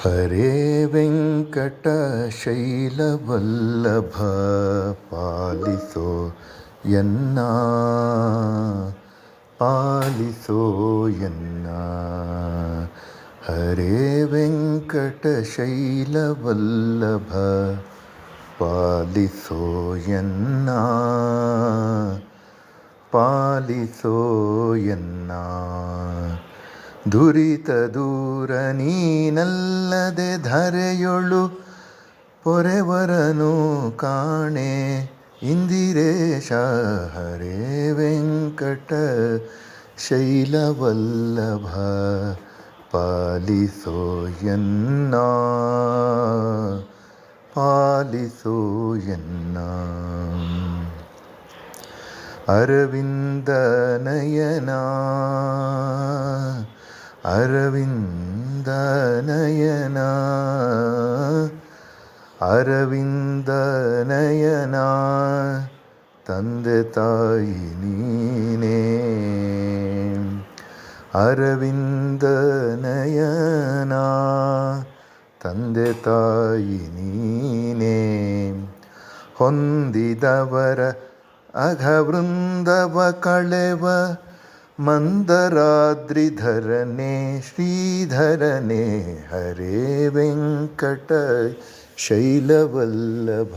ಹರೇ ವೆಂಕಟಶೈಲವಲ್ಲಭ ಪಾಲಿಸೋ ಎನ್ನ ಪಾಲಿಸೋ ಎನ್ನ. ಹರೇ ವೆಂಕಟಶೈಲವಲ್ಲಭ ಪಾಲಿಸೋ ಎನ್ನ ಪಾಲಿಸೋ ಎನ್ನ. ದುರಿತ ದೂರ ನೀನಲ್ಲದೆ ಧರೆಯೊಳು ಪೊರೆವರನು ಕಾಣೆ ಇಂದಿರೇಶ. ಹರೇ ವೆಂಕಟ ಶೈಲವಲ್ಲಭ ಪಾಲಿಸೋ ಎನ್ನ ಪಾಲಿಸೋ ಎನ್ನ. ಅರವಿಂದ ನಯನ ಅರವಿಂದ ನಯನ ಅರವಿಂದ ನಯನ ತಂದೆ ತಾಯಿ ನೀನೇ. ಅರವಿಂದ ನಯನ ತಂದೆ ತಾಯಿ ನೀನೇ. ಹೊಂದಿದವರ ಅಘವೃಂದವ ಕಳೆವ ಮಂದರಾದ್ರಿಧರನೇ ಶ್ರೀಧರನೇ. ಹರೇ ವೆಂಕಟ ಶೈಲವಲ್ಲಭ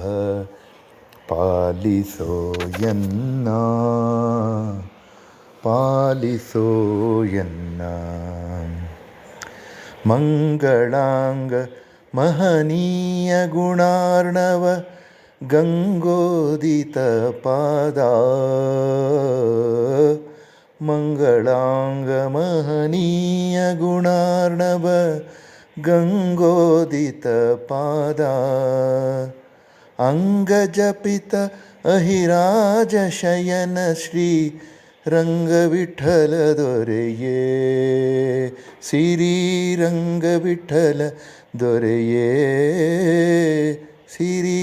ಪಾಲಿಸೋ ಎನ್ನ ಪಾಲಿಸೋ ಎನ್ನ. ಮಂಗಳಾಂಗ ಮಹನೀಯ ಗುಣಾರ್ಣವ ಗಂಗೋದಿತ ಪಾದ. ಮಂಗಳಾಂಗ ಮಹನೀಯ ಗುಣಾರ್ಣವ ಗಂಗೋದಿತ ಪಾದ. ಅಂಗಜಪಿತ ಅಹಿರಾಜ ಶಯನ ಶ್ರೀ ರಂಗವಿಠಲ ದೊರೆಯೇ. ಸಿರಿರಂಗವಿಠಲ ದೊರೆಯೇ ಸಿರಿ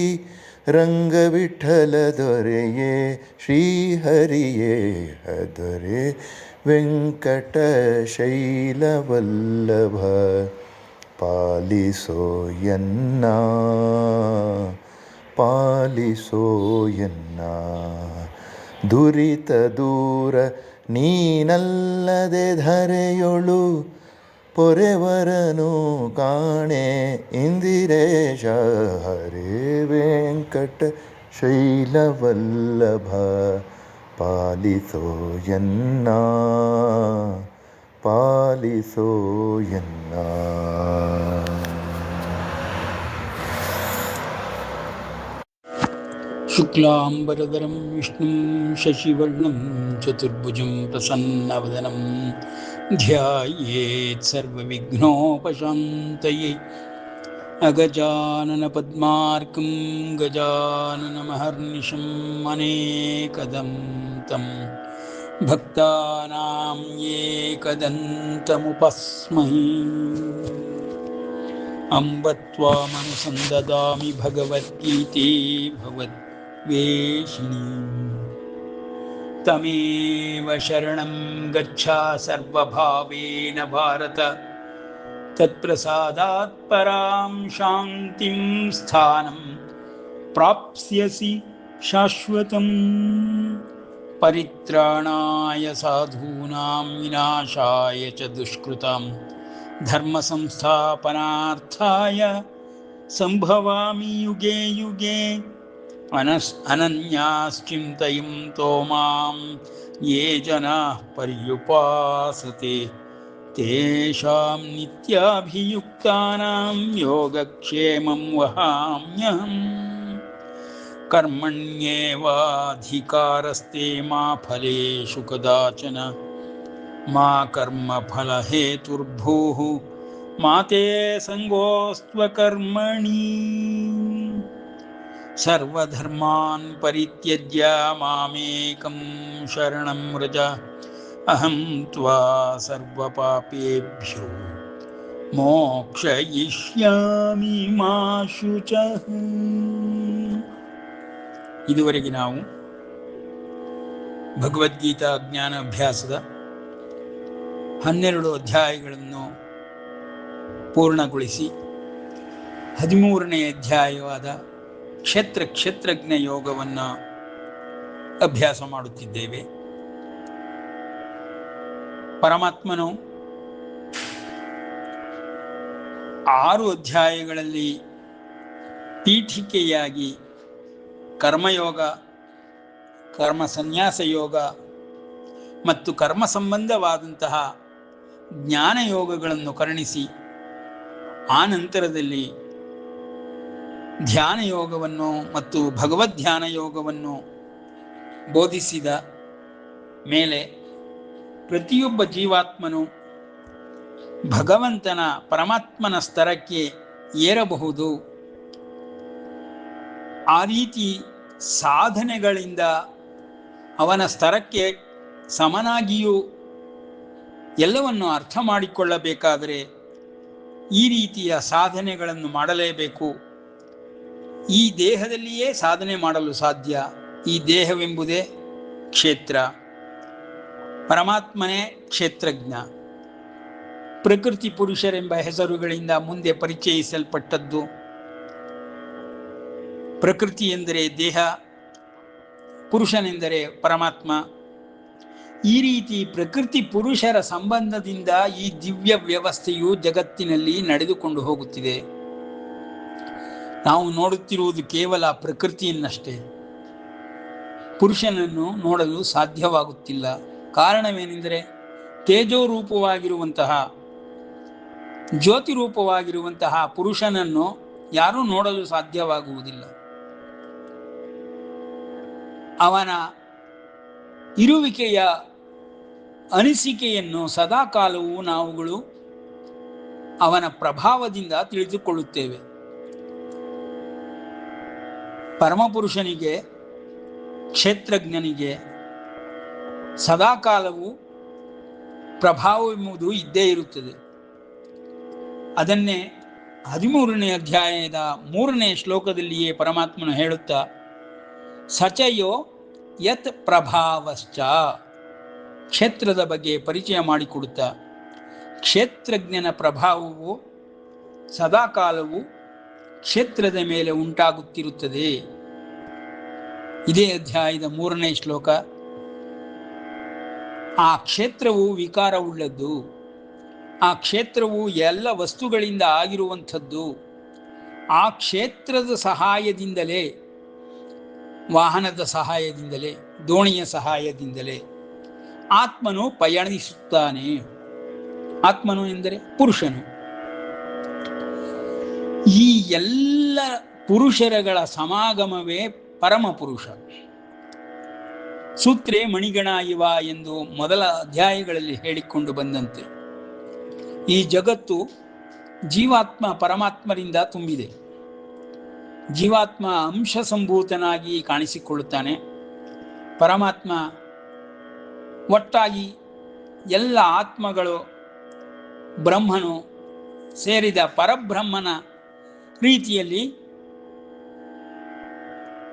ರಂಗವಿಠಲ ದೊರೆಯೇ ಶ್ರೀಹರಿಯೇ. ಹದರೆ ವೆಂಕಟ ಶೈಲವಲ್ಲಭ ಪಾಲಿಸೋ ಎನ್ನ ಪಾಲಿಸೋ ಎನ್ನ. ದುರಿತ ದೂರ ನೀನಲ್ಲದೆ ಧರೆಯೊಳು ಪೊರೆವರನು ಕಾಣೆ ಇಂದಿರೇಶ. ಹರೇ ವೆಂಕಟ ಶೈಲವಲ್ಲಭ ಪಾಲಿಸೋ ಎನ್ನ ಪಾಲಿಸೋ ಎನ್ನ. ಶುಕ್ಲಾಂಬರಧರಂ ವಿಷ್ಣುಂ ಶಶಿವರ್ಣಂ ಚತುರ್ಭುಜಂ ಪ್ರಸನ್ನವದನಂ ಧ್ಯಾಯೇತ್ ಸರ್ವವಿಘ್ನೋಪಶಾಂತಯೇ. ಅಗಜಾನನ ಪದ್ಮಾರ್ಕಂ ಗಜಾನನಮಹರ್ನಿಶಂ ಅನೇಕದಂ तं ಭಕ್ತಾನಾಂ ಏಕದಂತಮುಪಸ್ಮಹೇ. ಅಂಬ ತ್ವಾಮನುಸಂದದಾಮಿ ಭಗವದ್ಗೀತೆ ಭಗವದ್ವೇಷಿಣೀ. ತಮೇವ ಶರಣಂ ಗಚ್ಚ ಸರ್ವಭಾವೇನ ಭಾರತ. ತತ್ಪ್ರಸಾದಾತ್ ಪರಾಂ ಶಾಂತಿಂ ಸ್ಥಾನಂ ಪ್ರಾಪ್ಸ್ಯಸಿ ಶಾಶ್ವತಂ. ಪರಿತ್ರಾಣಾಯ ಸಾಧೂನಾಂ ವಿನಾಶಾಯ ಚ ದುಷ್ಕೃತಾಂ ಧರ್ಮ ಸಂಸ್ಥಾಪನಾರ್ಥಾಯ ಸಂಭವಾಮಿ ಯುಗೆ ಯುಗೆ. ಅನನ್ಯಾಶ್ಚಿಂತಯಂತೋ ಮಾಂ ಯೇ ಜನಾಃ ಪರ್ಯುಪಾಸತೆ ತೇಷಾಂ ನಿತ್ಯಾಭಿಯುಕ್ತಾನಾಂ ಯೋಗಕ್ಷೇಮಂ ವಹಾಮ್ಯಹಂ. ಕರ್ಮಣ್ಯೇವಾಧಿಕಾರಸ್ತೆ ಮಾ ಫಲೇಷು ಕದಾಚನ ಮಾ ಕರ್ಮಫಲಹೇತುರ್ಭೂಃ ಮಾ ತೇ ಸಂಗೋಸ್ತ್ವಕರ್ಮಣಿ. ಸರ್ವಧರ್ಮಾನ್ ಪರಿತ್ಯಜ್ಯ ಮಾಮೇಕಂ ಶರಣಂ ವ್ರಜ. ಅಹಂ ತ್ವಾ ಸರ್ವಪಾಪೇಭ್ಯೋ ಮೋಕ್ಷಯಿಷ್ಯಾಮಿ ಮಾ ಶುಚಃ. ಇದುವರೆಗೆ ನಾವು ಭಗವದ್ಗೀತಾ ಜ್ಞಾನ ಅಭ್ಯಾಸದ 12 ಅಧ್ಯಾಯಗಳನ್ನು ಪೂರ್ಣಗೊಳಿಸಿ 13ನೇ ಅಧ್ಯಾಯವಾದ ಕ್ಷೇತ್ರಜ್ಞ ಯೋಗವನ್ನು ಅಭ್ಯಾಸ ಮಾಡುತ್ತಿದ್ದೇವೆ. ಪರಮಾತ್ಮನು 6 ಅಧ್ಯಾಯಗಳಲ್ಲಿ ಪೀಠಿಕೆಯಾಗಿ ಕರ್ಮಯೋಗ, ಕರ್ಮ ಸನ್ಯಾಸ ಯೋಗ ಮತ್ತು ಕರ್ಮ ಸಂಬಂಧವಾದಂತಹ ಜ್ಞಾನಯೋಗಗಳನ್ನು ಕರುಣಿಸಿ, ಆ ನಂತರದಲ್ಲಿ ಧ್ಯಾನ ಯೋಗವನ್ನು ಮತ್ತು ಭಗವದ್ಧ್ಯಾನ ಯೋಗವನ್ನು ಬೋಧಿಸಿದ ಮೇಲೆ ಪ್ರತಿಯೊಬ್ಬ ಜೀವಾತ್ಮನು ಭಗವಂತನ ಪರಮಾತ್ಮನ ಸ್ತರಕ್ಕೆ ಏರಬಹುದು. ಆ ರೀತಿ ಸಾಧನೆಗಳಿಂದ ಅವನ ಸ್ತರಕ್ಕೆ ಸಮನಾಗಿಯೂ ಎಲ್ಲವನ್ನು ಅರ್ಥ ಮಾಡಿಕೊಳ್ಳಬೇಕಾದರೆ ಈ ರೀತಿಯ ಸಾಧನೆಗಳನ್ನು ಮಾಡಲೇಬೇಕು. ಈ ದೇಹದಲ್ಲಿಯೇ ಸಾಧನೆ ಮಾಡಲು ಸಾಧ್ಯ. ಈ ದೇಹವೆಂಬುದೇ ಕ್ಷೇತ್ರ, ಪರಮಾತ್ಮನೇ ಕ್ಷೇತ್ರಜ್ಞ. ಪ್ರಕೃತಿ ಪುರುಷರೆಂಬ ಹೆಸರುಗಳಿಂದ ಮುಂದೆ ಪರಿಚಯಿಸಲ್ಪಟ್ಟದ್ದು. ಪ್ರಕೃತಿ ಎಂದರೆ ದೇಹ, ಪುರುಷನೆಂದರೆ ಪರಮಾತ್ಮ. ಈ ರೀತಿ ಪ್ರಕೃತಿ ಪುರುಷರ ಸಂಬಂಧದಿಂದ ಈ ದಿವ್ಯ ವ್ಯವಸ್ಥೆಯು ಜಗತ್ತಿನಲ್ಲಿ ನಡೆದುಕೊಂಡು ಹೋಗುತ್ತಿದೆ. ನಾವು ನೋಡುತ್ತಿರುವುದು ಕೇವಲ ಪ್ರಕೃತಿಯನ್ನಷ್ಟೇ. ಪುರುಷನನ್ನು ನೋಡಲು ಸಾಧ್ಯವಾಗುತ್ತಿಲ್ಲ. ಕಾರಣವೇನೆಂದರೆ ತೇಜೋರೂಪವಾಗಿರುವಂತಹ, ಜ್ಯೋತಿರೂಪವಾಗಿರುವಂತಹ ಪುರುಷನನ್ನು ಯಾರೂ ನೋಡಲು ಸಾಧ್ಯವಾಗುವುದಿಲ್ಲ. ಅವನ ಇರುವಿಕೆಯ ಅನಿಸಿಕೆಯನ್ನು ಸದಾಕಾಲವೂ ನಾವುಗಳು ಅವನ ಪ್ರಭಾವದಿಂದ ತಿಳಿದುಕೊಳ್ಳುತ್ತೇವೆ. ಪರಮಪುರುಷನಿಗೆ, ಕ್ಷೇತ್ರಜ್ಞನಿಗೆ ಸದಾಕಾಲವೂ ಪ್ರಭಾವವೆಂಬುದು ಇದ್ದೇ ಇರುತ್ತದೆ. ಅದನ್ನೇ 13ನೇ ಅಧ್ಯಾಯದ 3ನೇ ಶ್ಲೋಕದಲ್ಲಿಯೇ ಪರಮಾತ್ಮನು ಹೇಳುತ್ತಾ, ಸಚಯೋ ಯತ್ ಪ್ರಭಾವಶ್ಚ, ಕ್ಷೇತ್ರದ ಬಗ್ಗೆ ಪರಿಚಯ ಮಾಡಿಕೊಡುತ್ತಾ, ಕ್ಷೇತ್ರಜ್ಞನ ಪ್ರಭಾವವು ಸದಾಕಾಲವೂ ಕ್ಷೇತ್ರದ ಮೇಲೆ ಉಂಟಾಗುತ್ತಿರುತ್ತದೆ. ಇದೇ ಅಧ್ಯಾಯದ 3ನೇ ಶ್ಲೋಕ. ಆ ಕ್ಷೇತ್ರವು ವಿಕಾರವುಳ್ಳದ್ದು. ಆ ಕ್ಷೇತ್ರವು ಎಲ್ಲ ವಸ್ತುಗಳಿಂದ ಆಗಿರುವಂಥದ್ದು. ಆ ಕ್ಷೇತ್ರದ ಸಹಾಯದಿಂದಲೇ, ವಾಹನದ ಸಹಾಯದಿಂದಲೇ, ದೋಣಿಯ ಸಹಾಯದಿಂದಲೇ ಆತ್ಮನು ಪಯಣಿಸುತ್ತಾನೆ. ಆತ್ಮನು ಎಂದರೆ ಪುರುಷನು. ಈ ಎಲ್ಲ ಪುರುಷರಗಳ ಸಮಾಗಮವೇ ಪರಮಪುರುಷ. ಸೂತ್ರೇ ಮಣಿಗಣ ಇವ ಎಂದು ಮೊದಲ ಅಧ್ಯಾಯಗಳಲ್ಲಿ ಹೇಳಿಕೊಂಡು ಬಂದಂತೆ ಈ ಜಗತ್ತು ಜೀವಾತ್ಮ ಪರಮಾತ್ಮರಿಂದ ತುಂಬಿದೆ. ಜೀವಾತ್ಮ ಅಂಶ ಸಂಭೂತನಾಗಿ ಕಾಣಿಸಿಕೊಳ್ಳುತ್ತಾನೆ. ಪರಮಾತ್ಮ ಒಟ್ಟಾಗಿ ಎಲ್ಲ ಆತ್ಮಗಳು ಬ್ರಹ್ಮನು ಸೇರಿದ ಪರಬ್ರಹ್ಮನ ರೀತಿಯಲ್ಲಿ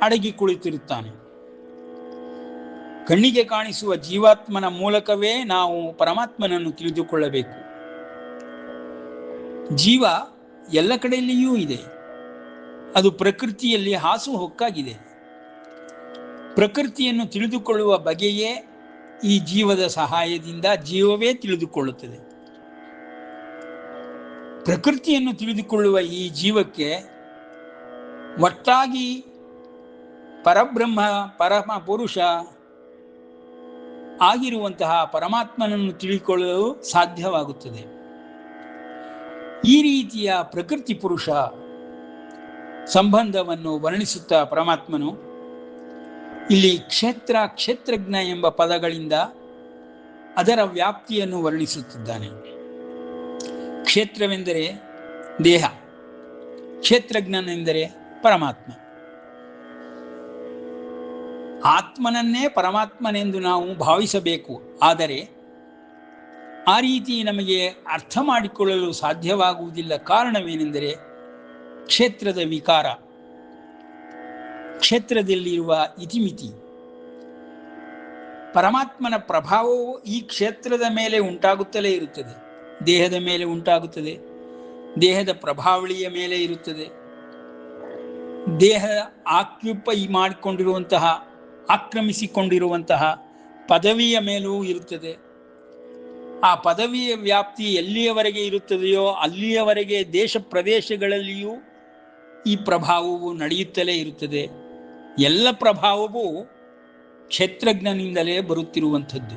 ಅಡಗಿ ಕುಳಿತಿರುತ್ತಾನೆ. ಕಣ್ಣಿಗೆ ಕಾಣಿಸುವ ಜೀವಾತ್ಮನ ಮೂಲಕವೇ ನಾವು ಪರಮಾತ್ಮನನ್ನು ತಿಳಿದುಕೊಳ್ಳಬೇಕು. ಜೀವ ಎಲ್ಲ ಕಡೆಯಲ್ಲಿಯೂ ಇದೆ. ಅದು ಪ್ರಕೃತಿಯಲ್ಲಿ ಹಾಸುಹೊಕ್ಕಾಗಿದೆ. ಪ್ರಕೃತಿಯನ್ನು ತಿಳಿದುಕೊಳ್ಳುವ ಬಗೆಯೇ ಈ ಜೀವದ ಸಹಾಯದಿಂದ ಜೀವವೇ ತಿಳಿದುಕೊಳ್ಳುತ್ತದೆ. ಪ್ರಕೃತಿಯನ್ನು ತಿಳಿದುಕೊಳ್ಳುವ ಈ ಜೀವಕ್ಕೆ ಒಟ್ಟಾಗಿ ಪರಬ್ರಹ್ಮ, ಪರಮ ಪುರುಷ ಆಗಿರುವಂತಹ ಪರಮಾತ್ಮನನ್ನು ತಿಳಿದುಕೊಳ್ಳಲು ಸಾಧ್ಯವಾಗುತ್ತದೆ. ಈ ರೀತಿಯ ಪ್ರಕೃತಿ ಪುರುಷ ಸಂಬಂಧವನ್ನು ವರ್ಣಿಸುತ್ತಾ ಪರಮಾತ್ಮನು ಇಲ್ಲಿ ಕ್ಷೇತ್ರ, ಕ್ಷೇತ್ರಜ್ಞ ಎಂಬ ಪದಗಳಿಂದ ಅದರ ವ್ಯಾಪ್ತಿಯನ್ನು ವರ್ಣಿಸುತ್ತಿದ್ದಾನೆ. ಕ್ಷೇತ್ರವೆಂದರೆ ದೇಹ, ಕ್ಷೇತ್ರಜ್ಞನೆಂದರೆ ಪರಮಾತ್ಮ. ಆತ್ಮನನ್ನೇ ಪರಮಾತ್ಮನೆಂದು ನಾವು ಭಾವಿಸಬೇಕು. ಆದರೆ ಆ ರೀತಿ ನಮಗೆ ಅರ್ಥ ಮಾಡಿಕೊಳ್ಳಲು ಸಾಧ್ಯವಾಗುವುದಿಲ್ಲ. ಕಾರಣವೇನೆಂದರೆ ಕ್ಷೇತ್ರದ ವಿಕಾರ, ಕ್ಷೇತ್ರದಲ್ಲಿರುವ ಇತಿಮಿತಿ. ಪರಮಾತ್ಮನ ಪ್ರಭಾವವು ಈ ಕ್ಷೇತ್ರದ ಮೇಲೆ ಉಂಟಾಗುತ್ತಲೇ ಇರುತ್ತದೆ. ದೇಹದ ಮೇಲೆ ಉಂಟಾಗುತ್ತದೆ, ದೇಹದ ಪ್ರಭಾವಳಿಯ ಮೇಲೆ ಇರುತ್ತದೆ. ದೇಹ ಆಕ್ಯುಪೈ ಮಾಡಿಕೊಂಡಿರುವಂತಹ, ಆಕ್ರಮಿಸಿಕೊಂಡಿರುವಂತಹ ಪದವಿಯ ಮೇಲೂ ಇರುತ್ತದೆ. ಆ ಪದವಿಯ ವ್ಯಾಪ್ತಿ ಎಲ್ಲಿಯವರೆಗೆ ಇರುತ್ತದೆಯೋ ಅಲ್ಲಿಯವರೆಗೆ ದೇಶ ಪ್ರದೇಶಗಳಲ್ಲಿಯೂ ಈ ಪ್ರಭಾವವು ನಡೆಯುತ್ತಲೇ ಇರುತ್ತದೆ. ಎಲ್ಲ ಪ್ರಭಾವವೂ ಕ್ಷೇತ್ರಜ್ಞನಿಂದಲೇ ಬರುತ್ತಿರುವಂಥದ್ದು.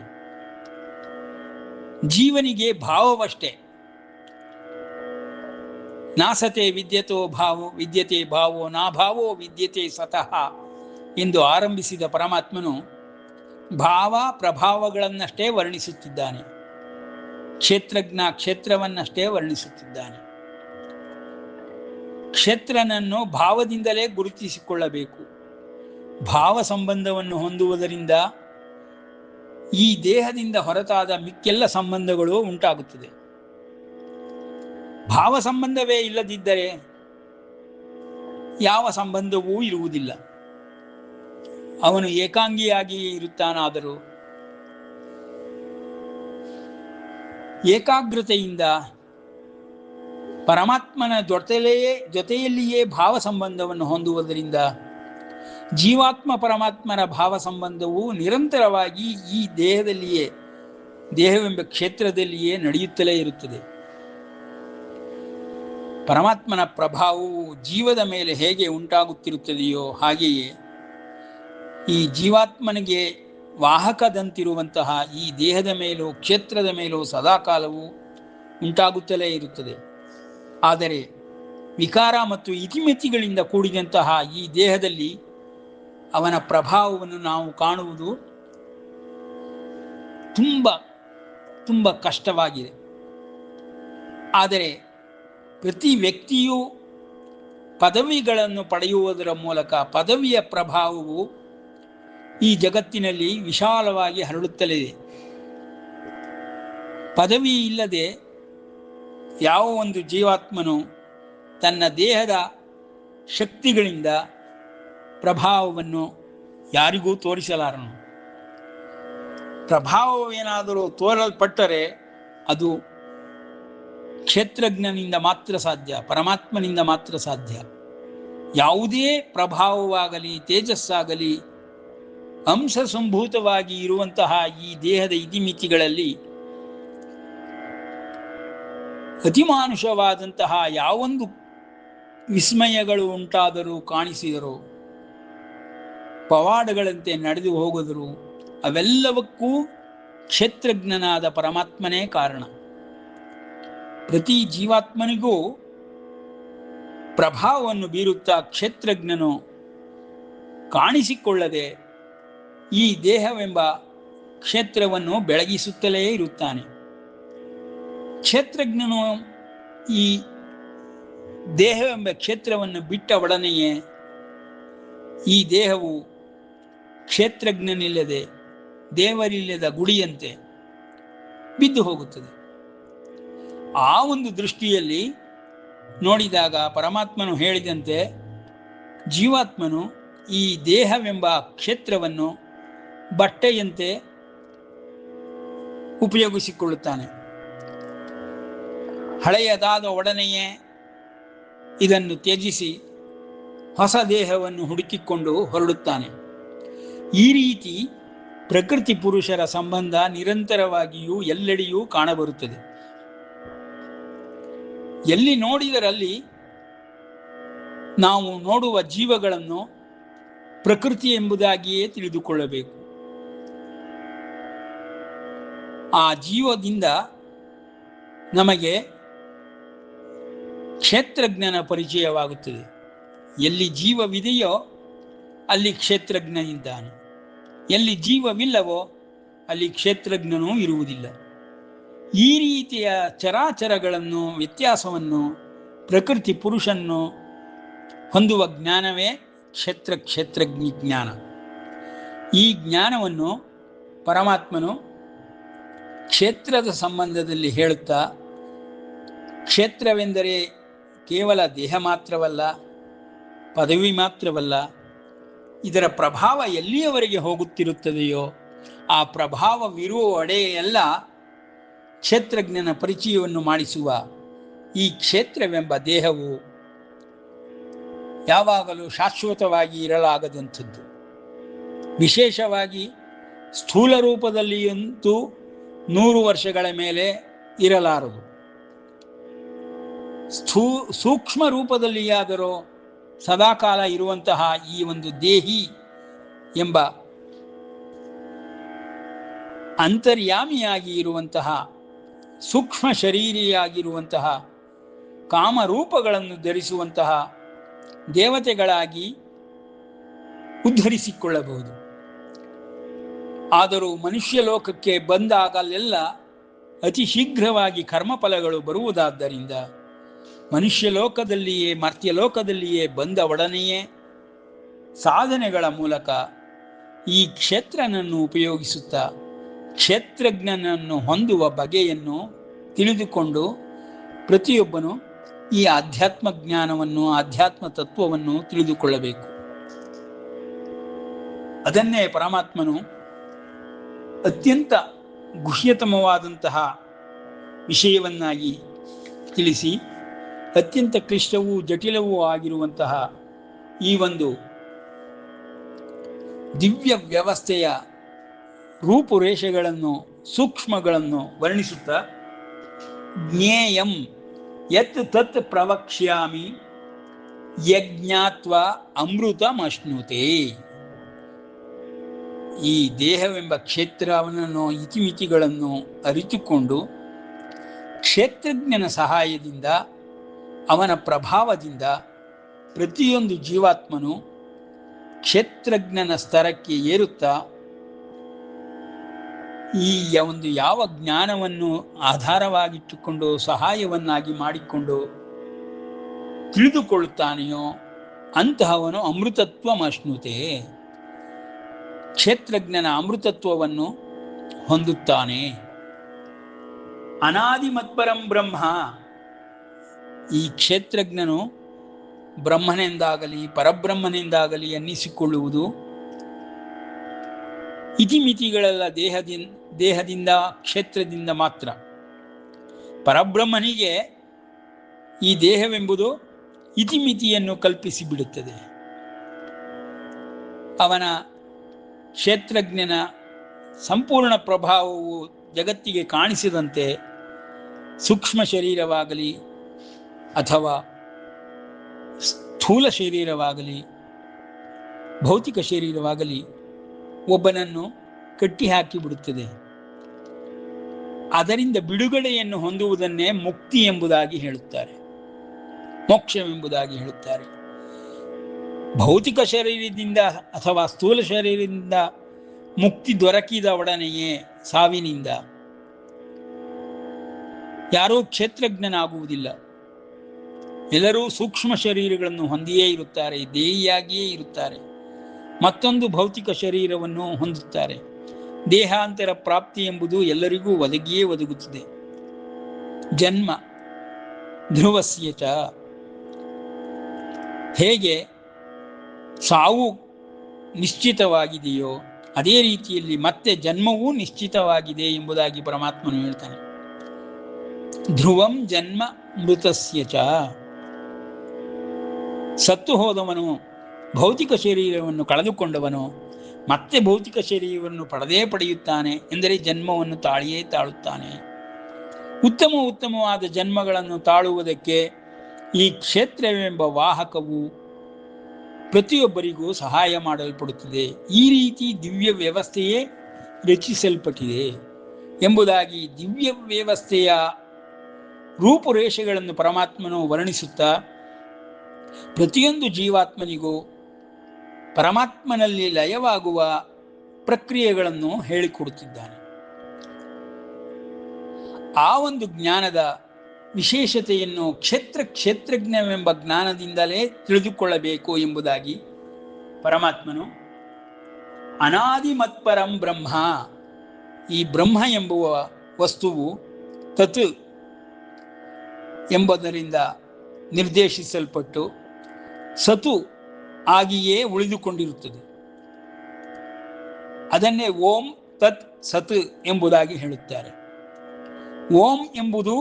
ಜೀವನಿಗೆ ಭಾವವಷ್ಟೇ. ನಾಸತೆ ವಿದ್ಯತೋ ಭಾವೋ ವಿದ್ಯತೆ ಭಾವೋ ನಾ ಭಾವೋ ವಿದ್ಯತೆ ಸತಃ ಎಂದು ಆರಂಭಿಸಿದ ಪರಮಾತ್ಮನು ಭಾವ ಪ್ರಭಾವಗಳನ್ನಷ್ಟೇ ವರ್ಣಿಸುತ್ತಿದ್ದಾನೆ. ಕ್ಷೇತ್ರಜ್ಞ ಕ್ಷೇತ್ರವನ್ನಷ್ಟೇ ವರ್ಣಿಸುತ್ತಿದ್ದಾನೆ. ಕ್ಷೇತ್ರನನ್ನು ಭಾವದಿಂದಲೇ ಗುರುತಿಸಿಕೊಳ್ಳಬೇಕು. ಭಾವ ಸಂಬಂಧವನ್ನು ಹೊಂದುವುದರಿಂದ ಈ ದೇಹದಿಂದ ಹೊರತಾದ ಮಿಕ್ಕೆಲ್ಲ ಸಂಬಂಧಗಳು ಉಂಟಾಗುತ್ತದೆ. ಭಾವ ಸಂಬಂಧವೇ ಇಲ್ಲದಿದ್ದರೆ ಯಾವ ಸಂಬಂಧವೂ ಇರುವುದಿಲ್ಲ. ಅವನು ಏಕಾಂಗಿಯಾಗಿ ಇರುತ್ತಾನಾದರೂ ಏಕಾಗ್ರತೆಯಿಂದ ಪರಮಾತ್ಮನ ಜೊತೆಯಲ್ಲಿಯೇ ಭಾವ ಸಂಬಂಧವನ್ನು ಹೊಂದುವುದರಿಂದ ಜೀವಾತ್ಮ ಪರಮಾತ್ಮನ ಭಾವ ಸಂಬಂಧವು ನಿರಂತರವಾಗಿ ಈ ದೇಹವೆಂಬ ಕ್ಷೇತ್ರದಲ್ಲಿಯೇ ನಡೆಯುತ್ತಲೇ ಇರುತ್ತದೆ. ಪರಮಾತ್ಮನ ಪ್ರಭಾವವು ಜೀವದ ಮೇಲೆ ಹೇಗೆ ಉಂಟಾಗುತ್ತಿರುತ್ತದೆಯೋ ಹಾಗೆಯೇ ಈ ಜೀವಾತ್ಮನಿಗೆ ವಾಹಕದಂತಿರುವಂತಹ ಈ ದೇಹದ ಮೇಲೂ ಕ್ಷೇತ್ರದ ಮೇಲೂ ಸದಾಕಾಲವೂ ಉಂಟಾಗುತ್ತಲೇ ಇರುತ್ತದೆ. ಆದರೆ ವಿಕಾರ ಮತ್ತು ಇತಿಮಿತಿಗಳಿಂದ ಕೂಡಿದಂತಹ ಈ ದೇಹದಲ್ಲಿ ಅವನ ಪ್ರಭಾವವನ್ನು ನಾವು ಕಾಣುವುದು ತುಂಬ ಕಷ್ಟವಾಗಿದೆ. ಆದರೆ ಪ್ರತಿ ವ್ಯಕ್ತಿಯೂ ಪದವಿಗಳನ್ನು ಪಡೆಯುವುದರ ಮೂಲಕ ಪದವಿಯ ಪ್ರಭಾವವು ಈ ಜಗತ್ತಿನಲ್ಲಿ ವಿಶಾಲವಾಗಿ ಹರಡುತ್ತಲೇ ಇದೆ. ಪದವಿ ಇಲ್ಲದೆ ಯಾವ ಒಂದು ಜೀವಾತ್ಮನು ತನ್ನ ದೇಹದ ಶಕ್ತಿಗಳಿಂದ ಪ್ರಭಾವವನ್ನು ಯಾರಿಗೂ ತೋರಿಸಲಾರನು. ಪ್ರಭಾವವೇನಾದರೂ ತೋರಲ್ಪಟ್ಟರೆ ಅದು ಕ್ಷೇತ್ರಜ್ಞನಿಂದ ಮಾತ್ರ ಸಾಧ್ಯ, ಪರಮಾತ್ಮನಿಂದ ಮಾತ್ರ ಸಾಧ್ಯ. ಯಾವುದೇ ಪ್ರಭಾವವಾಗಲಿ ತೇಜಸ್ಸಾಗಲಿ ಅಂಶ ಸಂಭೂತವಾಗಿ ಇರುವಂತಹ ಈ ದೇಹದ ಇತಿಮಿತಿಗಳಲ್ಲಿ ಅತಿಮಾನುಷವಾದಂತಹ ಯಾವೊಂದು ವಿಸ್ಮಯಗಳು ಉಂಟಾದರೂ ಕಾಣಿಸಿದರೂ ಪವಾಡಗಳಂತೆ ನಡೆದು ಹೋಗುವುದು ಅವೆಲ್ಲವಕ್ಕೂ ಕ್ಷೇತ್ರಜ್ಞನಾದ ಪರಮಾತ್ಮನೇ ಕಾರಣ. ಪ್ರತಿ ಜೀವಾತ್ಮನಿಗೂ ಪ್ರಭಾವವನ್ನು ಬೀರುತ್ತಾ ಕ್ಷೇತ್ರಜ್ಞನು ಕಾಣಿಸಿಕೊಳ್ಳದೆ ಈ ದೇಹವೆಂಬ ಕ್ಷೇತ್ರವನ್ನು ಬೆಳಗಿಸುತ್ತಲೇ ಇರುತ್ತಾನೆ. ಕ್ಷೇತ್ರಜ್ಞನು ಈ ದೇಹವೆಂಬ ಕ್ಷೇತ್ರವನ್ನು ಬಿಟ್ಟ ಒಡನೆಯೇ ಈ ದೇಹವು ಕ್ಷೇತ್ರಜ್ಞನಿಲ್ಲದೆ ದೇವರಿಲ್ಲದ ಗುಡಿಯಂತೆ ಬಿದ್ದು ಹೋಗುತ್ತದೆ. ಆ ಒಂದು ದೃಷ್ಟಿಯಲ್ಲಿ ನೋಡಿದಾಗ ಪರಮಾತ್ಮನು ಹೇಳಿದಂತೆ ಜೀವಾತ್ಮನು ಈ ದೇಹವೆಂಬ ಕ್ಷೇತ್ರವನ್ನು ಬಟ್ಟೆಯಂತೆ ಉಪಯೋಗಿಸಿಕೊಳ್ಳುತ್ತಾನೆ. ಹಳೆಯದಾದ ಒಡನೆಯೇ ಇದನ್ನು ತ್ಯಜಿಸಿ ಹೊಸ ದೇಹವನ್ನು ಹುಡುಕಿಕೊಂಡು ಹೊರಡುತ್ತಾನೆ. ಈ ರೀತಿ ಪ್ರಕೃತಿ ಪುರುಷರ ಸಂಬಂಧ ನಿರಂತರವಾಗಿಯೂ ಎಲ್ಲೆಡೆಯೂ ಕಾಣಬರುತ್ತದೆ. ಎಲ್ಲಿ ನೋಡಿದರಲ್ಲಿ ನಾವು ನೋಡುವ ಜೀವಗಳನ್ನು ಪ್ರಕೃತಿ ಎಂಬುದಾಗಿಯೇ ತಿಳಿದುಕೊಳ್ಳಬೇಕು. ಆ ಜೀವದಿಂದ ನಮಗೆ ಕ್ಷೇತ್ರಜ್ಞನ ಪರಿಚಯವಾಗುತ್ತದೆ. ಎಲ್ಲಿ ಜೀವವಿದೆಯೋ ಅಲ್ಲಿ ಕ್ಷೇತ್ರಜ್ಞನಿದ್ದಾನೆ, ಎಲ್ಲಿ ಜೀವವಿಲ್ಲವೋ ಅಲ್ಲಿ ಕ್ಷೇತ್ರಜ್ಞನೂ ಇರುವುದಿಲ್ಲ. ಈ ರೀತಿಯ ಚರಾಚರಗಳನ್ನು ವ್ಯತ್ಯಾಸವನ್ನು ಪ್ರಕೃತಿ ಪುರುಷನ್ನು ಹೊಂದುವ ಜ್ಞಾನವೇ ಕ್ಷೇತ್ರಜ್ಞ ಜ್ಞಾನ. ಈ ಜ್ಞಾನವನ್ನು ಪರಮಾತ್ಮನು ಕ್ಷೇತ್ರದ ಸಂಬಂಧದಲ್ಲಿ ಹೇಳುತ್ತಾ, ಕ್ಷೇತ್ರವೆಂದರೆ ಕೇವಲ ದೇಹ ಮಾತ್ರವಲ್ಲ, ಪದವಿ ಮಾತ್ರವಲ್ಲ, ಇದರ ಪ್ರಭಾವ ಎಲ್ಲಿಯವರೆಗೆ ಹೋಗುತ್ತಿರುತ್ತದೆಯೋ ಆ ಪ್ರಭಾವವಿರುವ ಅಡೆಯೆಲ್ಲ ಕ್ಷೇತ್ರಜ್ಞನ ಪರಿಚಯವನ್ನು ಮಾಡಿಸುವ ಈ ಕ್ಷೇತ್ರವೆಂಬ ದೇಹವು ಯಾವಾಗಲೂ ಶಾಶ್ವತವಾಗಿ ಇರಲಾಗದಂಥದ್ದು. ವಿಶೇಷವಾಗಿ ಸ್ಥೂಲ ರೂಪದಲ್ಲಿಯಂತೂ 100 ವರ್ಷಗಳ ಮೇಲೆ ಇರಲಾರದು. ಸೂಕ್ಷ್ಮ ರೂಪದಲ್ಲಿಯಾದರೂ ಸದಾಕಾಲ ಇರುವಂತಹ ಈ ಒಂದು ದೇಹಿ ಎಂಬ ಅಂತರ್ಯಾಮಿಯಾಗಿ ಇರುವಂತಹ ಸೂಕ್ಷ್ಮ ಶರೀರಿಯಾಗಿರುವಂತಹ ಕಾಮರೂಪಗಳನ್ನು ಧರಿಸುವಂತಹ ದೇವತೆಗಳಾಗಿ ಉದ್ಧರಿಸಿಕೊಳ್ಳಬಹುದು. ಆದರೂ ಮನುಷ್ಯ ಲೋಕಕ್ಕೆ ಬಂದಾಗಲೆಲ್ಲ ಅತಿ ಶೀಘ್ರವಾಗಿ ಕರ್ಮಫಲಗಳು ಬರುವುದಾದ್ದರಿಂದ ಮನುಷ್ಯ ಲೋಕದಲ್ಲಿಯೇ ಮರ್ತ್ಯಲೋಕದಲ್ಲಿಯೇ ಬಂದ ಒಡನೆಯೇ ಸಾಧನೆಗಳ ಮೂಲಕ ಈ ಕ್ಷೇತ್ರನನ್ನು ಉಪಯೋಗಿಸುತ್ತಾ ಕ್ಷೇತ್ರಜ್ಞನನ್ನು ಹೊಂದುವ ಬಗೆಯನ್ನು ತಿಳಿದುಕೊಂಡು ಪ್ರತಿಯೊಬ್ಬನು ಈ ಆಧ್ಯಾತ್ಮ ಜ್ಞಾನವನ್ನು, ಆಧ್ಯಾತ್ಮ ತತ್ವವನ್ನು ತಿಳಿದುಕೊಳ್ಳಬೇಕು. ಅದನ್ನೇ ಪರಮಾತ್ಮನು ಅತ್ಯಂತ ಗುಹ್ಯತಮವಾದಂತಹ ವಿಷಯವನ್ನಾಗಿ ತಿಳಿಸಿ ಅತ್ಯಂತ ಕ್ಲಿಷ್ಟವೂ ಜಟಿಲವೂ ಆಗಿರುವಂತಹ ಈ ಒಂದು ದಿವ್ಯ ವ್ಯವಸ್ಥೆಯ ರೂಪುರೇಷೆಗಳನ್ನು, ಸೂಕ್ಷ್ಮಗಳನ್ನು ವರ್ಣಿಸುತ್ತಾ ಜ್ಞೇಯಂ ಯತ್ ತತ್ ಪ್ರವಕ್ಷ್ಯಾಮಿ ಯಜ್ಞಾತ್ವ ಅಮೃತಮಶ್ನುತೆ. ಈ ದೇಹವೆಂಬ ಕ್ಷೇತ್ರವನ್ನು ಇತಿಮಿತಿಗಳನ್ನು ಅರಿತುಕೊಂಡು ಕ್ಷೇತ್ರಜ್ಞನ ಸಹಾಯದಿಂದ, ಅವನ ಪ್ರಭಾವದಿಂದ ಪ್ರತಿಯೊಂದು ಜೀವಾತ್ಮನು ಕ್ಷೇತ್ರಜ್ಞನ ಸ್ತರಕ್ಕೆ ಏರುತ್ತಾ ಈ ಒಂದು ಯಾವ ಜ್ಞಾನವನ್ನು ಆಧಾರವಾಗಿಟ್ಟುಕೊಂಡು ಸಹಾಯವನ್ನಾಗಿ ಮಾಡಿಕೊಂಡು ತಿಳಿದುಕೊಳ್ಳುತ್ತಾನೆಯೋ ಅಂತಹವನು ಅಮೃತತ್ವಮಶ್ನುತೆ, ಕ್ಷೇತ್ರಜ್ಞನ ಅಮೃತತ್ವವನ್ನು ಹೊಂದುತ್ತಾನೆ. ಅನಾದಿಮತ್ಪರಂ ಬ್ರಹ್ಮ, ಈ ಕ್ಷೇತ್ರಜ್ಞನು ಬ್ರಹ್ಮನೆಂದಾಗಲಿ ಪರಬ್ರಹ್ಮನೆಂದಾಗಲಿ ಅನ್ನಿಸಿಕೊಳ್ಳುವುದು ಇತಿಮಿತಿಗಳೆಲ್ಲ ದೇಹದಿಂದ ಕ್ಷೇತ್ರದಿಂದ ಮಾತ್ರ. ಪರಬ್ರಹ್ಮನಿಗೆ ಈ ದೇಹವೆಂಬುದು ಇತಿಮಿತಿಯನ್ನು ಕಲ್ಪಿಸಿಬಿಡುತ್ತದೆ. ಅವನ ಕ್ಷೇತ್ರಜ್ಞನ ಸಂಪೂರ್ಣ ಪ್ರಭಾವವು ಜಗತ್ತಿಗೆ ಕಾಣಿಸಿದಂತೆ ಸೂಕ್ಷ್ಮ ಶರೀರವಾಗಲಿ ಅಥವಾ ಸ್ಥೂಲ ಶರೀರವಾಗಲಿ ಭೌತಿಕ ಶರೀರವಾಗಲಿ ಒಬ್ಬನನ್ನು ಕಟ್ಟಿಹಾಕಿಬಿಡುತ್ತದೆ. ಅದರಿಂದ ಬಿಡುಗಡೆಯನ್ನು ಹೊಂದುವುದನ್ನೇ ಮುಕ್ತಿ ಎಂಬುದಾಗಿ ಹೇಳುತ್ತಾರೆ, ಮೋಕ್ಷವೆಂಬುದಾಗಿ ಹೇಳುತ್ತಾರೆ. ಭೌತಿಕ ಶರೀರದಿಂದ ಅಥವಾ ಸ್ಥೂಲ ಶರೀರದಿಂದ ಮುಕ್ತಿ ದೊರಕಿದ ಒಡನೆಯೇ ಸಾವಿನಿಂದ ಯಾರೂ ಕ್ಷೇತ್ರಜ್ಞನಾಗುವುದಿಲ್ಲ. ಎಲ್ಲರೂ ಸೂಕ್ಷ್ಮ ಶರೀರಗಳನ್ನು ಹೊಂದಿಯೇ ಇರುತ್ತಾರೆ, ದೇಹಿಯಾಗಿಯೇ ಇರುತ್ತಾರೆ. ಮತ್ತೊಂದು ಭೌತಿಕ ಶರೀರವನ್ನು ಹೊಂದುತ್ತಾರೆ. ದೇಹಾಂತರ ಪ್ರಾಪ್ತಿ ಎಂಬುದು ಎಲ್ಲರಿಗೂ ಒದಗಿಯೇ ಒದಗುತ್ತದೆ. ಜನ್ಮ ಧ್ರುವಸ್ಯ ಚ, ಹೇಗೆ ಸಾವು ನಿಶ್ಚಿತವಾಗಿದೆಯೋ ಅದೇ ರೀತಿಯಲ್ಲಿ ಮತ್ತೆ ಜನ್ಮವೂ ನಿಶ್ಚಿತವಾಗಿದೆ ಎಂಬುದಾಗಿ ಪರಮಾತ್ಮನು ಹೇಳ್ತಾನೆ. ಧ್ರುವಂ ಜನ್ಮ ಮೃತಸ್ಯ ಚ, ಸತ್ತು ಹೋದವನು ಭೌತಿಕ ಶರೀರವನ್ನು ಕಳೆದುಕೊಂಡವನು ಮತ್ತೆ ಭೌತಿಕ ಶರೀರವನ್ನು ಪಡೆಯುತ್ತಾನೆ ಎಂದರೆ ಜನ್ಮವನ್ನು ತಾಳಿಯೇ ತಾಳುತ್ತಾನೆ. ಉತ್ತಮವಾದ ಜನ್ಮಗಳನ್ನು ತಾಳುವುದಕ್ಕೆ ಈ ಕ್ಷೇತ್ರವೆಂಬ ವಾಹಕವು ಪ್ರತಿಯೊಬ್ಬರಿಗೂ ಸಹಾಯ ಮಾಡಲ್ಪಡುತ್ತದೆ. ಈ ರೀತಿ ದಿವ್ಯ ವ್ಯವಸ್ಥೆಯೇ ರಚಿಸಲ್ಪಟ್ಟಿದೆ ಎಂಬುದಾಗಿ ದಿವ್ಯ ವ್ಯವಸ್ಥೆಯ ರೂಪುರೇಷೆಗಳನ್ನು ಪರಮಾತ್ಮನು ವರ್ಣಿಸುತ್ತಾ ಪ್ರತಿಯೊಂದು ಜೀವಾತ್ಮನಿಗೂ ಪರಮಾತ್ಮನಲ್ಲಿ ಲಯವಾಗುವ ಪ್ರಕ್ರಿಯೆಗಳನ್ನು ಹೇಳಿಕೊಡುತ್ತಿದ್ದಾನೆ. ಆ ಒಂದು ಜ್ಞಾನದ ವಿಶೇಷತೆಯನ್ನು ಕ್ಷೇತ್ರಜ್ಞವೆಂಬ ಜ್ಞಾನದಿಂದಲೇ ತಿಳಿದುಕೊಳ್ಳಬೇಕು ಎಂಬುದಾಗಿ ಪರಮಾತ್ಮನು ಅನಾದಿಮತ್ಪರಂ ಬ್ರಹ್ಮ, ಈ ಬ್ರಹ್ಮ ಎಂಬುವ ವಸ್ತುವು ತತ್ ಎಂಬುದರಿಂದ ನಿರ್ದೇಶಿಸಲ್ಪಟ್ಟು ಸತು ಆಗಿಯೇ ಉಳಿದುಕೊಂಡಿರುತ್ತದೆ. ಅದನ್ನೇ ಓಂ ತತ್ ಸತ್ ಎಂಬುದಾಗಿ ಹೇಳುತ್ತಾರೆ. ಓಂ ಎಂಬುದು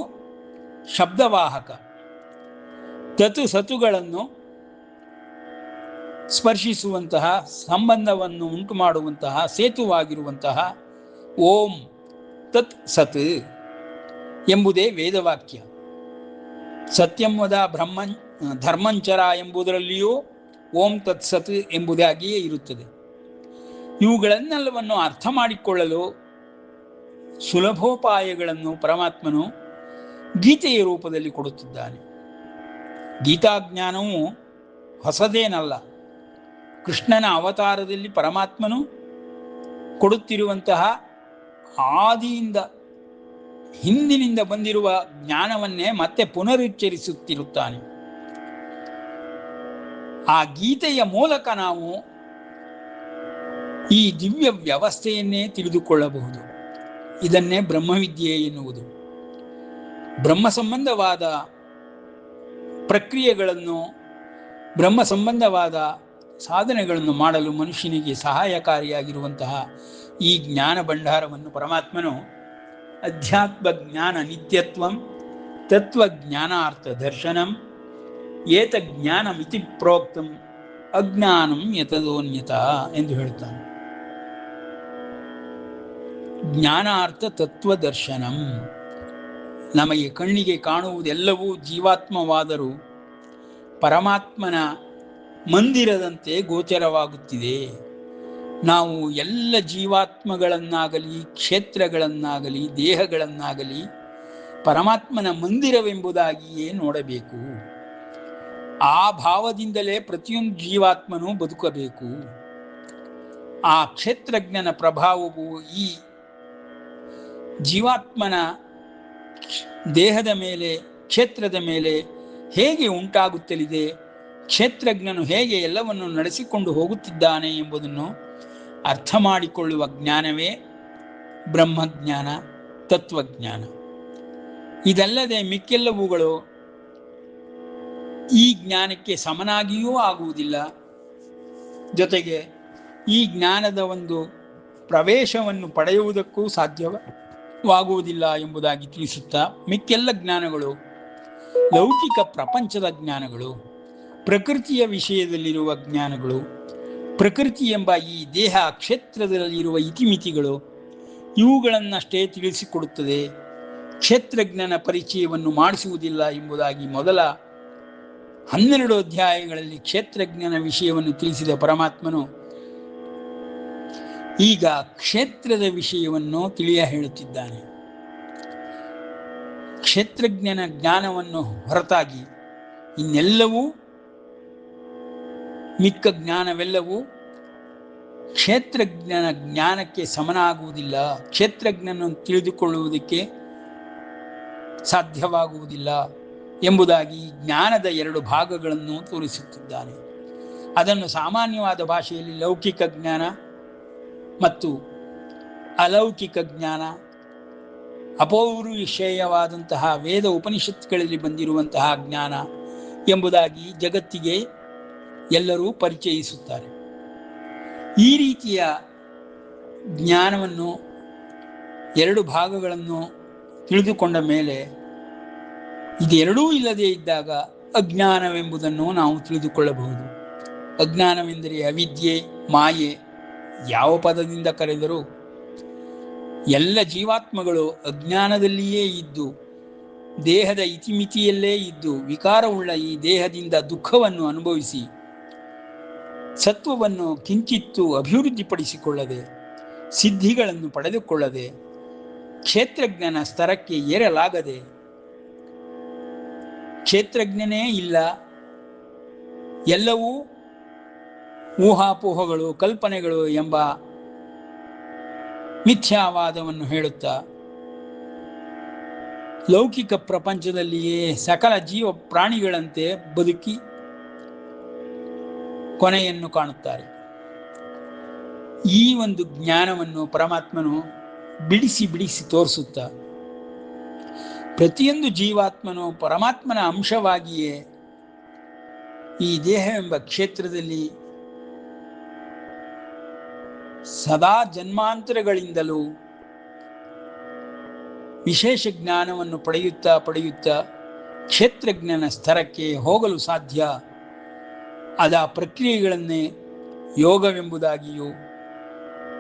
ಶಬ್ದವಾಹಕ, ತತು ಸತುಗಳನ್ನು ಸ್ಪರ್ಶಿಸುವಂತಹ, ಸಂಬಂಧವನ್ನು ಉಂಟು ಮಾಡುವಂತಹ, ಸೇತುವಾಗಿರುವಂತಹ ಓಂ ತತ್ ಸತ್ ಎಂಬುದೇ ವೇದವಾಕ್ಯ. ಸತ್ಯಂ ವದ ಧರ್ಮಂಚರ ಎಂಬುದರಲ್ಲಿಯೂ ಓಂ ತತ್ ಸತ್ ಎಂಬುದಾಗಿಯೇ ಇರುತ್ತದೆ. ಇವುಗಳನ್ನೆಲ್ಲವನ್ನು ಅರ್ಥ ಮಾಡಿಕೊಳ್ಳಲು ಸುಲಭೋಪಾಯಗಳನ್ನು ಪರಮಾತ್ಮನು ಗೀತೆಯ ರೂಪದಲ್ಲಿ ಕೊಡುತ್ತಿದ್ದಾನೆ. ಗೀತಾಜ್ಞಾನವು ಹೊಸದೇನಲ್ಲ. ಕೃಷ್ಣನ ಅವತಾರದಲ್ಲಿ ಪರಮಾತ್ಮನು ಕೊಡುತ್ತಿರುವಂತಹ ಆದಿಯಿಂದ ಹಿಂದಿನಿಂದ ಬಂದಿರುವ ಜ್ಞಾನವನ್ನೇ ಮತ್ತೆ ಪುನರುಚ್ಚರಿಸುತ್ತಿರುತ್ತಾನೆ. ಆ ಗೀತೆಯ ಮೂಲಕ ನಾವು ಈ ದಿವ್ಯ ವ್ಯವಸ್ಥೆಯನ್ನೇ ತಿಳಿದುಕೊಳ್ಳಬಹುದು. ಇದನ್ನೇ ಬ್ರಹ್ಮವಿದ್ಯೆ ಎನ್ನುವುದು. ಬ್ರಹ್ಮ ಸಂಬಂಧವಾದ ಪ್ರಕ್ರಿಯೆಗಳನ್ನು, ಬ್ರಹ್ಮ ಸಂಬಂಧವಾದ ಸಾಧನೆಗಳನ್ನು ಮಾಡಲು ಮನುಷ್ಯನಿಗೆ ಸಹಾಯಕಾರಿಯಾಗಿರುವಂತಹ ಈ ಜ್ಞಾನ ಭಂಡಾರವನ್ನು ಪರಮಾತ್ಮನು ಅಧ್ಯಾತ್ಮ ಜ್ಞಾನ ನಿತ್ಯತ್ವಂ ತತ್ವಜ್ಞಾನಾರ್ಥ ದರ್ಶನಂ ಏತ ಜ್ಞಾನಮಿತಿ ಪ್ರೋಕ್ತಂ ಅಜ್ಞಾನಂ ಯತದೋನ್ಯತ ಎಂದು ಹೇಳುತ್ತಾನೆ. ಜ್ಞಾನಾರ್ಥ ತತ್ವದರ್ಶನಂ. ನಮಗೆ ಕಣ್ಣಿಗೆ ಕಾಣುವುದೆಲ್ಲವೂ ಜೀವಾತ್ಮವಾದರೂ ಪರಮಾತ್ಮನ ಮಂದಿರದಂತೆ ಗೋಚರವಾಗುತ್ತಿದೆ. ನಾವು ಎಲ್ಲ ಜೀವಾತ್ಮಗಳನ್ನಾಗಲಿ, ಕ್ಷೇತ್ರಗಳನ್ನಾಗಲಿ, ದೇಹಗಳನ್ನಾಗಲಿ ಪರಮಾತ್ಮನ ಮಂದಿರವೆಂಬುದಾಗಿಯೇ ನೋಡಬೇಕು. ಆ ಭಾವದಿಂದಲೇ ಪ್ರತಿಯೊಂದು ಜೀವಾತ್ಮನೂ ಬದುಕಬೇಕು. ಆ ಕ್ಷೇತ್ರಜ್ಞನ ಪ್ರಭಾವವು ಈ ಜೀವಾತ್ಮನ ದೇಹದ ಮೇಲೆ, ಕ್ಷೇತ್ರದ ಮೇಲೆ ಹೇಗೆ ಉಂಟಾಗುತ್ತಲಿದೆ, ಕ್ಷೇತ್ರಜ್ಞನು ಹೇಗೆ ಎಲ್ಲವನ್ನು ನಡೆಸಿಕೊಂಡು ಹೋಗುತ್ತಿದ್ದಾನೆ ಎಂಬುದನ್ನು ಅರ್ಥ ಮಾಡಿಕೊಳ್ಳುವ ಜ್ಞಾನವೇ ಬ್ರಹ್ಮಜ್ಞಾನ, ತತ್ವಜ್ಞಾನ. ಇದಲ್ಲದೆ ಮಿಕ್ಕೆಲ್ಲವುಗಳು ಈ ಜ್ಞಾನಕ್ಕೆ ಸಮನಾಗಿಯೂ ಆಗುವುದಿಲ್ಲ. ಜೊತೆಗೆ ಈ ಜ್ಞಾನದ ಒಂದು ಪ್ರವೇಶವನ್ನು ಪಡೆಯುವುದಕ್ಕೂ ಸಾಧ್ಯವಾಗುವುದಿಲ್ಲ ಎಂಬುದಾಗಿ ತಿಳಿಸುತ್ತಾ, ಮಿಕ್ಕೆಲ್ಲ ಜ್ಞಾನಗಳು ಲೌಕಿಕ ಪ್ರಪಂಚದ ಜ್ಞಾನಗಳು, ಪ್ರಕೃತಿಯ ವಿಷಯದಲ್ಲಿರುವ ಜ್ಞಾನಗಳು, ಪ್ರಕೃತಿ ಎಂಬ ಈ ದೇಹ ಕ್ಷೇತ್ರದಲ್ಲಿರುವ ಇತಿಮಿತಿಗಳು, ಇವುಗಳನ್ನಷ್ಟೇ ತಿಳಿಸಿಕೊಡುತ್ತದೆ. ಕ್ಷೇತ್ರಜ್ಞನ ಪರಿಚಯವನ್ನು ಮಾಡಿಸುವುದಿಲ್ಲ ಎಂಬುದಾಗಿ ಮೊದಲ 12 ಅಧ್ಯಾಯಗಳಲ್ಲಿ ಕ್ಷೇತ್ರಜ್ಞನ ವಿಷಯವನ್ನು ತಿಳಿಸಿದ ಪರಮಾತ್ಮನು ಈಗ ಕ್ಷೇತ್ರದ ವಿಷಯವನ್ನು ತಿಳಿಯ ಹೇಳುತ್ತಿದ್ದಾನೆ. ಕ್ಷೇತ್ರಜ್ಞನ ಜ್ಞಾನವನ್ನು ಹೊರತಾಗಿ ಇನ್ನೆಲ್ಲವೂ, ಮಿಕ್ಕ ಜ್ಞಾನವೆಲ್ಲವೂ ಕ್ಷೇತ್ರಜ್ಞನ ಜ್ಞಾನಕ್ಕೆ ಸಮನಾಗುವುದಿಲ್ಲ. ಕ್ಷೇತ್ರಜ್ಞನನ್ನು ತಿಳಿದುಕೊಳ್ಳುವುದಕ್ಕೆ ಸಾಧ್ಯವಾಗುವುದಿಲ್ಲ ಎಂಬುದಾಗಿ ಜ್ಞಾನದ 2 ಭಾಗಗಳನ್ನು ತೋರಿಸುತ್ತಿದ್ದಾನೆ. ಅದನ್ನು ಸಾಮಾನ್ಯವಾದ ಭಾಷೆಯಲ್ಲಿ ಲೌಕಿಕ ಜ್ಞಾನ ಮತ್ತು ಅಲೌಕಿಕ ಜ್ಞಾನ, ಅಪೌರುಷೇಯವಾದಂತಹ ವೇದ ಉಪನಿಷತ್ತುಗಳಲ್ಲಿ ಬಂದಿರುವಂತಹ ಜ್ಞಾನ ಎಂಬುದಾಗಿ ಜಗತ್ತಿಗೆ ಎಲ್ಲರೂ ಪರಿಚಯಿಸುತ್ತಾರೆ. ಈ ರೀತಿಯ ಜ್ಞಾನವನ್ನು 2 ಭಾಗಗಳನ್ನು ತಿಳಿದುಕೊಂಡ ಮೇಲೆ ಇದೆರಡೂ ಇಲ್ಲದೇ ಇದ್ದಾಗ ಅಜ್ಞಾನವೆಂಬುದನ್ನು ನಾವು ತಿಳಿದುಕೊಳ್ಳಬಹುದು. ಅಜ್ಞಾನವೆಂದರೆ ಅವಿದ್ಯೆ, ಮಾಯೆ. ಯಾವ ಪದದಿಂದ ಕರೆದರೂ ಎಲ್ಲ ಜೀವಾತ್ಮಗಳು ಅಜ್ಞಾನದಲ್ಲಿಯೇ ಇದ್ದು, ದೇಹದ ಇತಿಮಿತಿಯಲ್ಲೇ ಇದ್ದು, ವಿಕಾರವುಳ್ಳ ಈ ದೇಹದಿಂದ ದುಃಖವನ್ನು ಅನುಭವಿಸಿ ಸತ್ವವನ್ನು ಕಿಂಚಿತ್ತು ಅಭಿವೃದ್ಧಿಪಡಿಸಿಕೊಳ್ಳದೆ, ಸಿದ್ಧಿಗಳನ್ನು ಪಡೆದುಕೊಳ್ಳದೆ, ಕ್ಷೇತ್ರಜ್ಞನ ಸ್ತರಕ್ಕೆ ಏರಲಾಗದೆ, ಕ್ಷೇತ್ರಜ್ಞನೇ ಇಲ್ಲ, ಎಲ್ಲವೂ ಊಹಾಪೋಹಗಳು, ಕಲ್ಪನೆಗಳು ಎಂಬ ಮಿಥ್ಯಾವಾದವನ್ನು ಹೇಳುತ್ತಾ ಲೌಕಿಕ ಪ್ರಪಂಚದಲ್ಲಿಯೇ ಸಕಲ ಜೀವ ಪ್ರಾಣಿಗಳಂತೆ ಬದುಕಿ ಕೊನೆಯನ್ನು ಕಾಣುತ್ತಾರೆ. ಈ ಒಂದು ಜ್ಞಾನವನ್ನು ಪರಮಾತ್ಮನು ಬಿಡಿಸಿ ಬಿಡಿಸಿ ತೋರಿಸುತ್ತಾ, ಪ್ರತಿಯೊಂದು ಜೀವಾತ್ಮನು ಪರಮಾತ್ಮನ ಅಂಶವಾಗಿಯೇ ಈ ದೇಹವೆಂಬ ಕ್ಷೇತ್ರದಲ್ಲಿ ಸದಾ ಜನ್ಮಾಂತರಗಳಿಂದಲೂ ವಿಶೇಷ ಜ್ಞಾನವನ್ನು ಪಡೆಯುತ್ತಾ ಕ್ಷೇತ್ರಜ್ಞನ ಸ್ತರಕ್ಕೆ ಹೋಗಲು ಸಾಧ್ಯ ಆದ ಪ್ರಕ್ರಿಯೆಗಳನ್ನೇ ಯೋಗವೆಂಬುದಾಗಿಯೂ,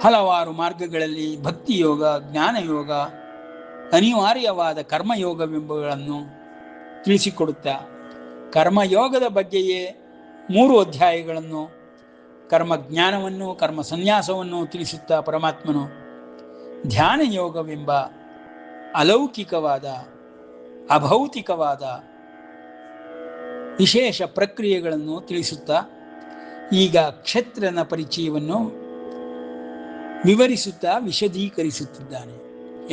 ಹಲವಾರು ಮಾರ್ಗಗಳಲ್ಲಿ ಭಕ್ತಿಯೋಗ, ಜ್ಞಾನಯೋಗ, ಅನಿವಾರ್ಯವಾದ ಕರ್ಮಯೋಗವೆಂಬುಗಳನ್ನು ತಿಳಿಸಿಕೊಡುತ್ತಾ, ಕರ್ಮಯೋಗದ ಬಗ್ಗೆಯೇ 3 ಅಧ್ಯಾಯಗಳನ್ನು, ಕರ್ಮಜ್ಞಾನವನ್ನು, ಕರ್ಮ ಸನ್ಯಾಸವನ್ನು ತಿಳಿಸುತ್ತಾ ಪರಮಾತ್ಮನು ಧ್ಯಾನ ಯೋಗವೆಂಬ ಅಲೌಕಿಕವಾದ, ಅಭೌತಿಕವಾದ ವಿಶೇಷ ಪ್ರಕ್ರಿಯೆಗಳನ್ನು ತಿಳಿಸುತ್ತಾ ಈಗ ಕ್ಷೇತ್ರನ ಪರಿಚಯವನ್ನು ವಿವರಿಸುತ್ತಾ ವಿಶದೀಕರಿಸುತ್ತಿದ್ದಾನೆ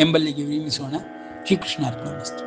ಎಂಬಲ್ಲಿಗೆ ವಿರಮಿಸೋಣ. ಶ್ರೀಕೃಷ್ಣಾರ್ಪಣಮಸ್ತು.